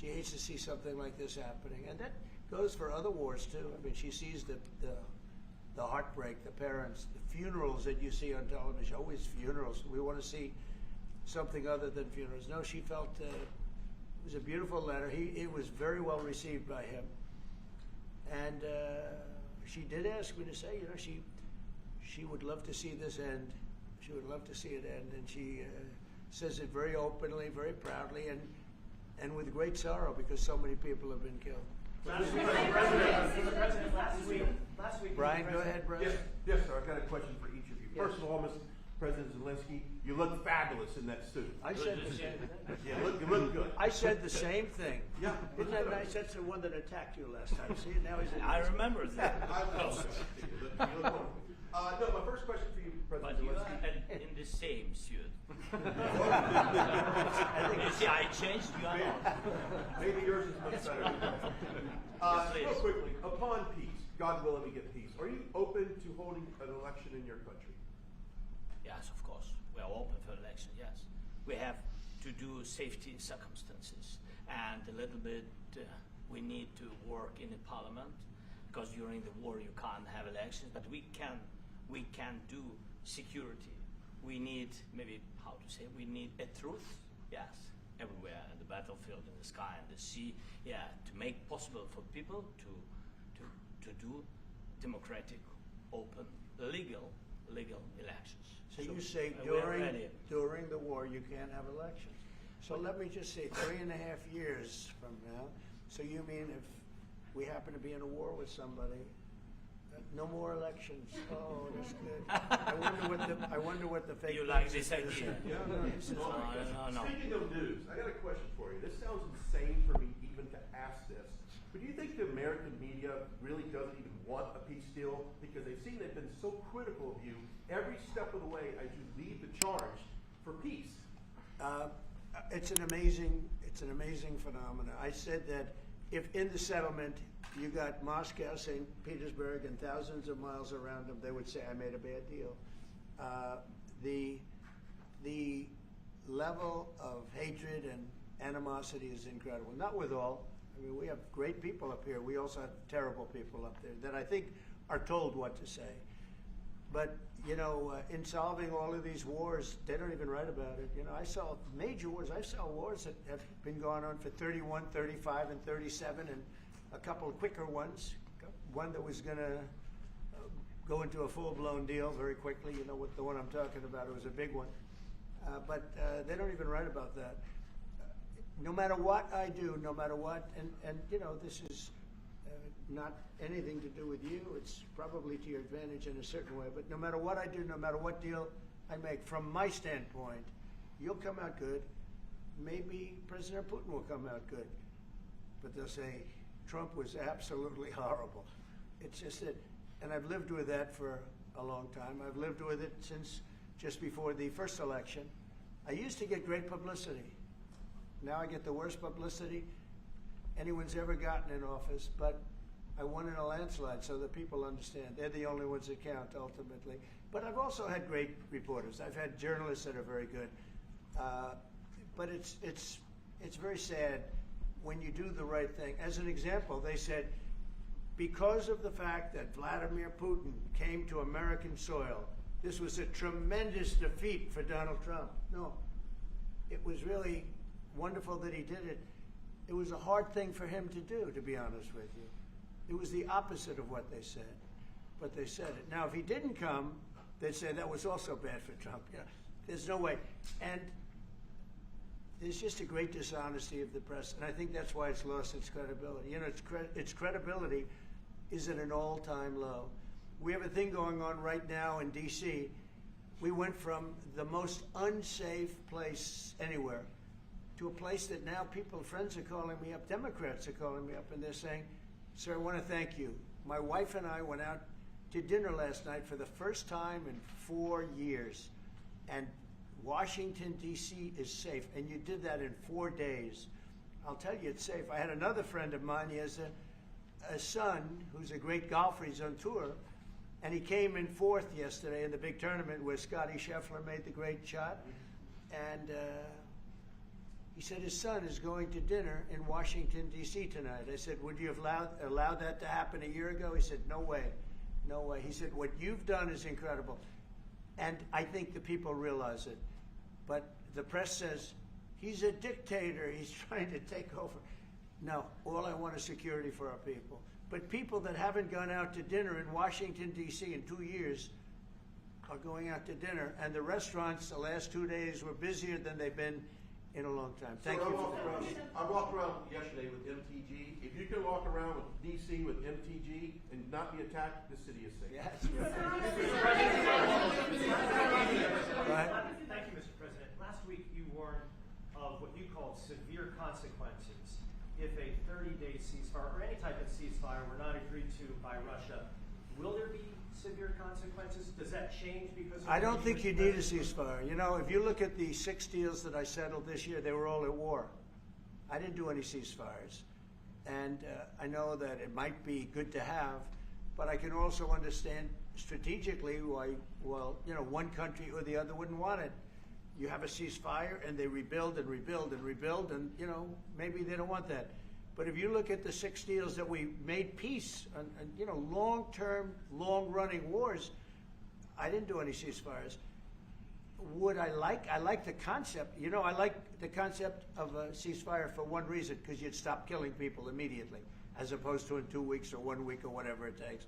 She hates to see something like this happening, and that goes for other wars too. I mean, she sees the heartbreak, the parents, the funerals that you see on television. Always funerals. We want to see something other than funerals. No, she felt it was a beautiful letter. It was very well received by him, and she did ask me to say, you know, she would love to see this end. She would love to see it end, and she says it very openly, very proudly, and with great sorrow because so many people have been killed. Last week, Brian, go ahead, Brian. Yes, sir. I've got a question for each of you. Yes. First of all, Mr. President Zelensky, you look fabulous in that suit. I said the same thing. Yeah, you look good. I said the same thing. Yeah. Isn't that nice? That's the one that attacked you last time. See, now he's in. I remember that. You look wonderful. No, my first question for you, President But you Zelensky. are in the same suit. I think You see, I changed, you are not. Maybe yours is much better. please. Real quickly, upon peace, God willing we get peace, are you open to holding an election in your country? Yes, of course. We are open for election, yes. We have to do safety circumstances. And a little bit, we need to work in the parliament, because during the war you can't have elections, but we can do security. We need, maybe, how to say, we need a truth, yes, everywhere, in the battlefield, in the sky, in the sea, yeah, to make possible for people to do democratic, open, legal elections. So you say we are ready. during the war you can't have elections. So let me just say 3.5 years from now. So you mean if we happen to be in a war with somebody, no more elections? Oh, that's good. I wonder what the fake You like news this is. idea? This is No. Speaking of news, I got a question for you. This sounds insane for me even to ask this. But do you think the American media really doesn't even want a peace deal? Because they've been so critical of you every step of the way as you lead the charge for peace. It's an amazing phenomenon. I said that if in the settlement you got Moscow, St. Petersburg, and thousands of miles around them, they would say, I made a bad deal. The level of hatred and animosity is incredible. Not with all. I mean, we have great people up here. We also have terrible people up there that I think are told what to say. But, you know, in solving all of these wars, they don't even write about it. You know, I saw major wars. I saw wars that have been going on for 31, 35, and 37, and a couple of quicker ones. One that was going to go into a full-blown deal very quickly. You know what the one I'm talking about. It was a big one. But they don't even write about that. No matter what I do, no matter what, and you know, this is not anything to do with you. It's probably to your advantage in a certain way. But no matter what I do, no matter what deal I make, from my standpoint, you'll come out good. Maybe President Putin will come out good. But they'll say, Trump was absolutely horrible. It's just that, and I've lived with that for a long time. I've lived with it since just before the first election. I used to get great publicity. Now I get the worst publicity anyone's ever gotten in office, but I won in a landslide, so that people understand. They're the only ones that count, ultimately. But I've also had great reporters. I've had journalists that are very good. But it's very sad when you do the right thing. As an example, they said, because of the fact that Vladimir Putin came to American soil, this was a tremendous defeat for Donald Trump. No, it was really wonderful that he did it. It was a hard thing for him to do, to be honest with you. It was the opposite of what they said, but they said it. Now, if he didn't come, they'd say that was also bad for Trump. Yeah, there's no way. And there's just a great dishonesty of the press, and I think that's why it's lost its credibility. You know, its credibility is at an all-time low. We have a thing going on right now in D.C. We went from the most unsafe place anywhere to a place that now friends are calling me up, Democrats are calling me up, and they're saying, sir, I want to thank you. My wife and I went out to dinner last night for the first time in 4 years, and Washington, D.C. is safe, and you did that in 4 days. I'll tell you, it's safe. I had another friend of mine. He has a son who's a great golfer. He's on tour, and he came in fourth yesterday in the big tournament where Scotty Scheffler made the great shot. And He said his son is going to dinner in Washington, D.C. tonight. I said, would you have allowed that to happen a year ago? He said, no way, no way. He said, what you've done is incredible. And I think the people realize it. But the press says, he's a dictator, he's trying to take over. No, all I want is security for our people. But people that haven't gone out to dinner in Washington, D.C. in 2 years are going out to dinner. And the restaurants the last 2 days were busier than they've been in a long time. Thank you for the question. I walked around yesterday with MTG. If you can walk around with DC with MTG and not be attacked, the city is safe. Yes. Right. Thank you, Mr. President. Last week you warned of what you called severe consequences if a 30-day ceasefire or any type of ceasefire were not agreed to by Russia. Will there be severe consequences? Does that change because of I don't think you need a ceasefire. You know, if you look at the 6 deals that I settled this year, they were all at war. I didn't do any ceasefires. And I know that it might be good to have, but I can also understand strategically why, well, you know, one country or the other wouldn't want it. You have a ceasefire and they rebuild and rebuild and rebuild, and, you know, maybe they don't want that. But if you look at the 6 deals that we made peace and you know, long-term, long-running wars, I didn't do any ceasefires. Would I like the concept. You know, I like the concept of a ceasefire for one reason, because you'd stop killing people immediately, as opposed to in 2 weeks or 1 week or whatever it takes.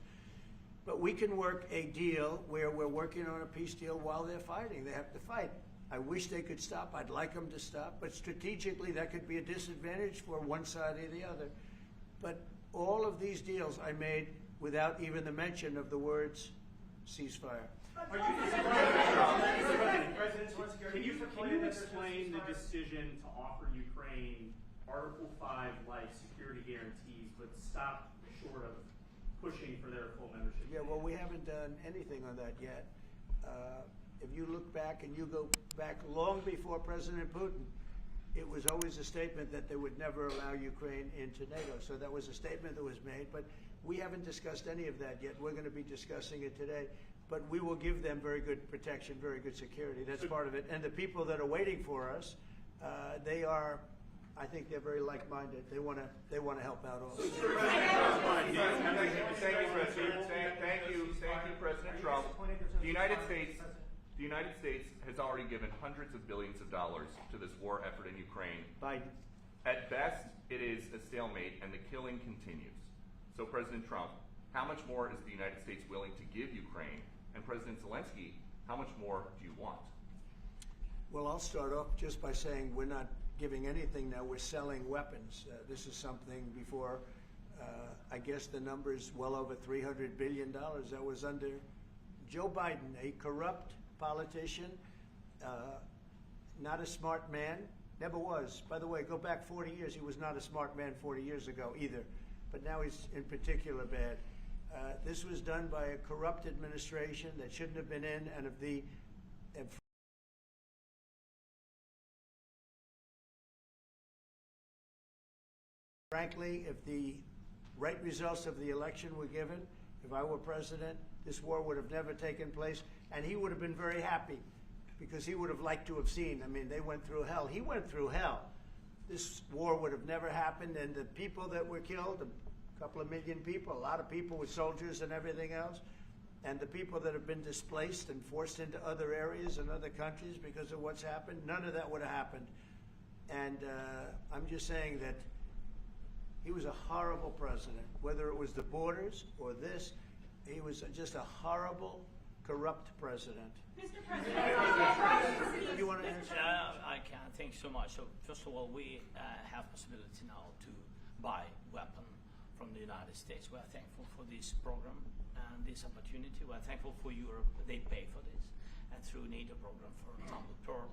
But we can work a deal where we're working on a peace deal while they're fighting. They have to fight. I wish they could stop. I'd like them to stop. But strategically, that could be a disadvantage for one side or the other. But all of these deals I made without even the mention of the words ceasefire. Can you explain the decision to offer Ukraine Article 5-like security guarantees, but stop short of pushing for their full membership? Yeah, well, we haven't done anything on that yet. If you look back and you go back long before President Putin, it was always a statement that they would never allow Ukraine into NATO. So that was a statement that was made, but we haven't discussed any of that yet. We're going to be discussing it today. But we will give them very good protection, very good security. That's part of it. And the people that are waiting for us, they are, I think they're very like-minded. They want to help out also. Thank you, President Trump. The United States has already given hundreds of billions of dollars to this war effort in Ukraine. Biden. At best, it is a stalemate, and the killing continues. So, President Trump, how much more is the United States willing to give Ukraine? And President Zelensky, how much more do you want? Well, I'll start off just by saying we're not giving anything now. We're selling weapons. This is something before, I guess the number is well over $300 billion. That was under Joe Biden, a corrupt politician, not a smart man, never was. By the way, go back 40 years. He was not a smart man 40 years ago either. But now he's in particular bad. This was done by a corrupt administration that shouldn't have been in, and frankly, if the right results of the election were given, if I were president, this war would have never taken place, and he would have been very happy, because he would have liked to have seen. I mean, they went through hell. He went through hell. This war would have never happened, and the people that were killed, a couple of million people, a lot of people with soldiers and everything else, and the people that have been displaced and forced into other areas and other countries because of what's happened, none of that would have happened. And I'm just saying that he was a horrible president, whether it was the borders or this. He was just a horrible, corrupt president. Mr. President, You want to answer? I can. Thank you so much. So first of all, we have possibility now to buy weapons from the United States. We are thankful for this program and this opportunity. We are thankful for Europe. They pay for this. And through NATO program for Tumble Pearl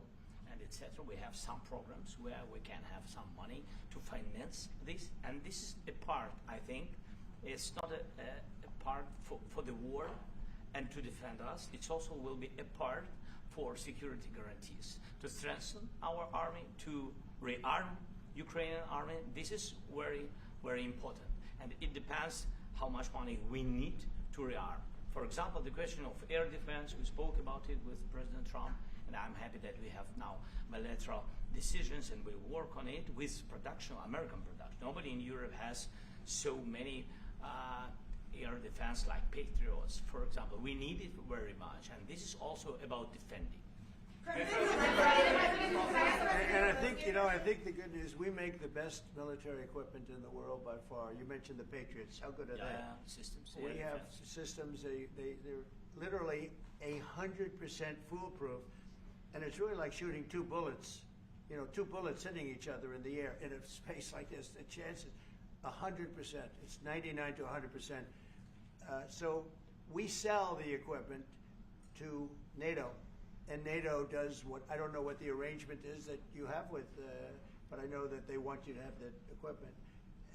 and etc., we have some programs where we can have some money to finance this. And this is a part, I think, it's not a part for the war and to defend us. It also will be a part for security guarantees, to strengthen our army, to rearm Ukrainian army. This is very, very important. And it depends how much money we need to rearm. For example, the question of air defense, we spoke about it with President Trump, And I'm happy that we have now bilateral decisions, and we work on it with production, American production. Nobody in Europe has so many air defense like Patriots, for example. We need it very much, and this is also about defending. And I think, I think the good news, we make the best military equipment in the world by far. You mentioned the Patriots. How good are they? Systems. We have systems, they're literally 100% foolproof. And it's really like shooting two bullets, two bullets hitting each other in the air in a space like this. The chance is 100%. It's 99 to 100%. So we sell the equipment to NATO. And NATO does what, I don't know what the arrangement is that you have with, but I know that they want you to have the equipment.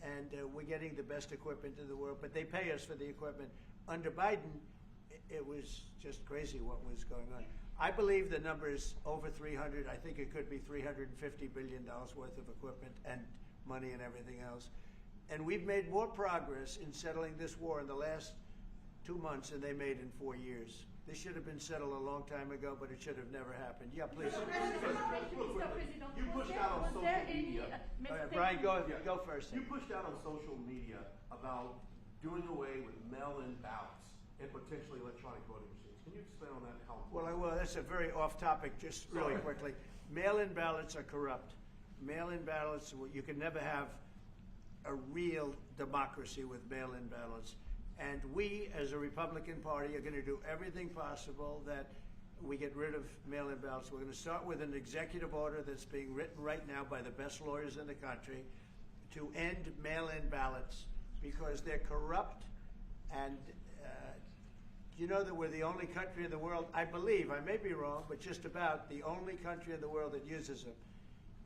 And we're getting the best equipment in the world, but they pay us for the equipment. Under Biden, it was just crazy what was going on. I believe the number is over 300. I think it could be $350 billion worth of equipment and money and everything else. And we've made more progress in settling this war in the last 2 months than they made in 4 years. This should have been settled a long time ago, but it should have never happened. Yeah, please. You pushed out on social media. Brian, go first. You pushed out on social media about doing away with mail-in ballots and potentially electronic voting machines. Can you explain on that? How? Well, I will. That's a very off-topic. Just really quickly, mail-in ballots are corrupt. Mail-in ballots, you can never have a real democracy with mail-in ballots. And we, as a Republican Party, are going to do everything possible that we get rid of mail-in ballots. We're going to start with an executive order that's being written right now by the best lawyers in the country to end mail-in ballots because they're corrupt. And you know that we're the only country in the world, I believe, I may be wrong, but just about the only country in the world that uses them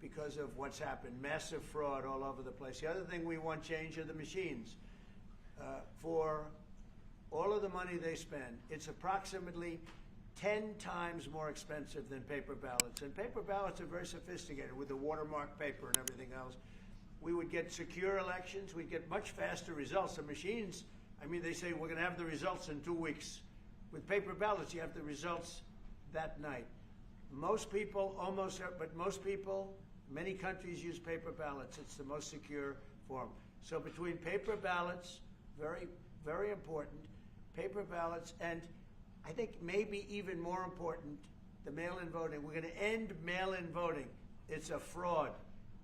because of what's happened. Massive fraud all over the place. The other thing we want change are the machines. For all of the money they spend, it's approximately 10 times more expensive than paper ballots. And paper ballots are very sophisticated with the watermark paper and everything else. We would get secure elections. We'd get much faster results. The machines, I mean, they say we're going to have the results in 2 weeks. With paper ballots, you have the results that night. Most people, many countries use paper ballots. It's the most secure form. So between paper ballots, very, very important, paper ballots, and I think maybe even more important, the mail-in voting. We're going to end mail-in voting. It's a fraud.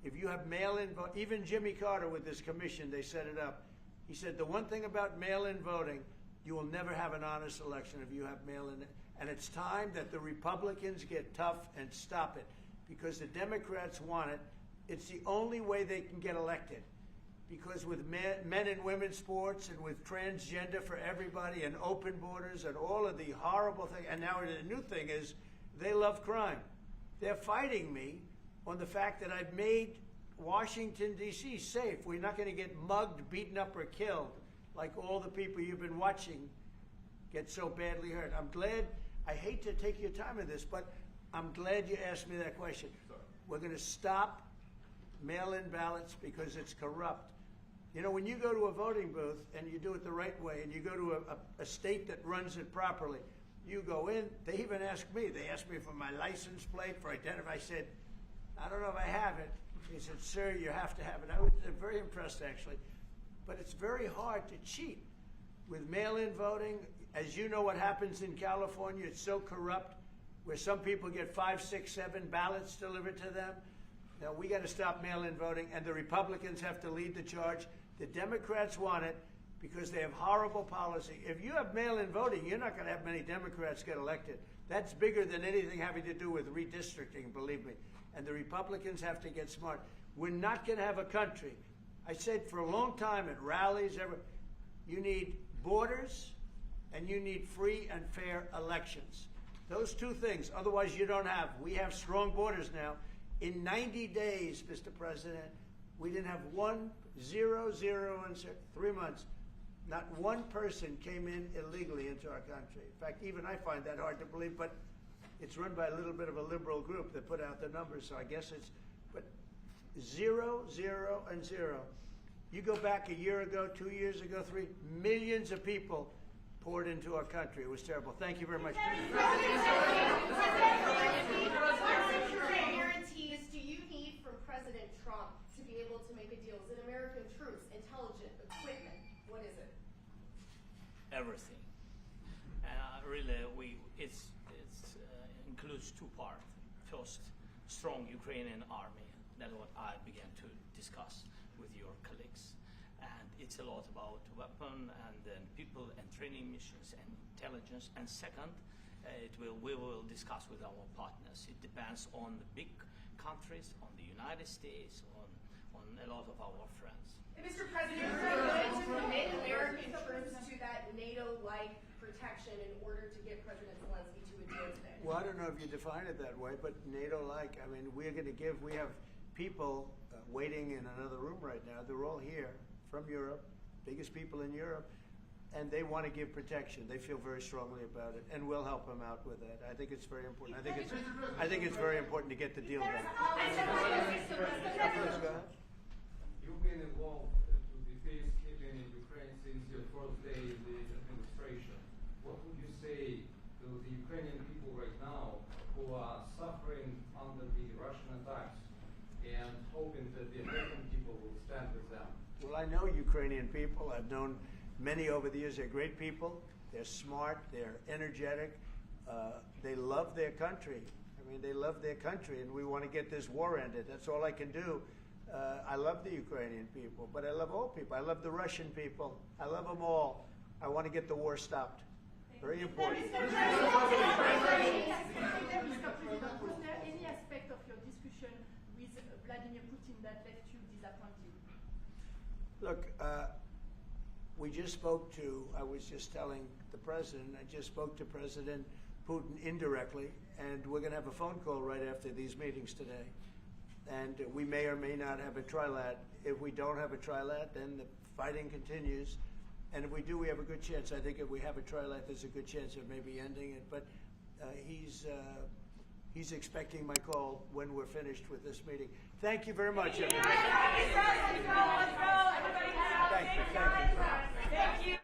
If you have mail-in vote, even Jimmy Carter with this commission, they set it up. He said the one thing about mail-in voting, you will never have an honest election if you have mail-in. And it's time that the Republicans get tough and stop it because the Democrats want it. It's the only way they can get elected. Because with men and women's sports and with transgender for everybody and open borders and all of the horrible things, and now the new thing is they love crime. They're fighting me on the fact that I've made Washington, D.C. safe. We're not going to get mugged, beaten up, or killed like all the people you've been watching get so badly hurt. I'm glad, I hate to take your time in this, but I'm glad you asked me that question. We're going to stop mail-in ballots because it's corrupt. You know, when you go to a voting booth and you do it the right way and you go to a state that runs it properly, you go in, they even ask me. They asked me for my license plate, for identity. I said, I don't know if I have it. He said, sir, you have to have it. I was very impressed, actually. But it's very hard to cheat with mail-in voting. As you know what happens in California, it's so corrupt, where some people get 5, 6, 7 ballots delivered to them. Now, we got to stop mail-in voting, and the Republicans have to lead the charge. The Democrats want it because they have horrible policy. If you have mail-in voting, you're not going to have many Democrats get elected. That's bigger than anything having to do with redistricting, believe me. And the Republicans have to get smart. We're not going to have a country. I said for a long time at rallies, you need borders and you need free and fair elections. Those two things. Otherwise, you don't have. We have strong borders now. In 90 days, Mr. President, we didn't have 0, 0, and 3 months. Not one person came in illegally into our country. In fact, even I find that hard to believe, but it's run by a little bit of a liberal group that put out the numbers, so I guess it's, but 0, 0, and 0. You go back a year ago, 2 years ago, 3, millions of people poured into our country. It was terrible. Thank you very much. What guarantees do you need from President Trump to be able to make a deal? Is it American troops, intelligence, equipment? What is it? Everything. And really, it includes two parts. First, strong Ukrainian army. That's what I began to discuss with your colleagues. And it's a lot about weapon and then people and training missions and intelligence. And second, we will discuss with our partners. It depends on the big countries, on the United States, on a lot of our friends. Mr. President, are you willing to commit American troops to that NATO-like protection in order to get President Zelensky to a deal today? Well, I don't know if you define it that way, but NATO-like, I mean, we have people waiting in another room right now. They're all here from Europe, biggest people in Europe, and they want to give protection. They feel very strongly about it, and we'll help them out with that. I think it's very important. I think it's very important to get the deal done. You've been involved to the peacekeeping in Ukraine since your first day in the administration. What would you say to the Ukrainian people right now who are suffering under the Russian attacks and hoping that the American people will stand with them? Well, I know Ukrainian people. I've known many over the years. They're great people. They're smart. They're energetic. They love their country. I mean, they love their country, and we want to get this war ended. That's all I can do. I love the Ukrainian people, but I love all people. I love the Russian people. I love them all. I want to get the war stopped. Very important. Mr. President, was there any aspect of your discussion with Vladimir Putin that left you disappointed? Look, we just spoke to, I was just telling the president, I just spoke to President Putin indirectly, and we're going to have a phone call right after these meetings today. And we may or may not have a trilat. If we don't have a trilat, then the fighting continues. And if we do, we have a good chance. I think if we have a trilat, there's a good chance of maybe ending it. But he's expecting my call when we're finished with this meeting. Thank you very much, everybody. Let's go. Everybody, Thank you. Thank you.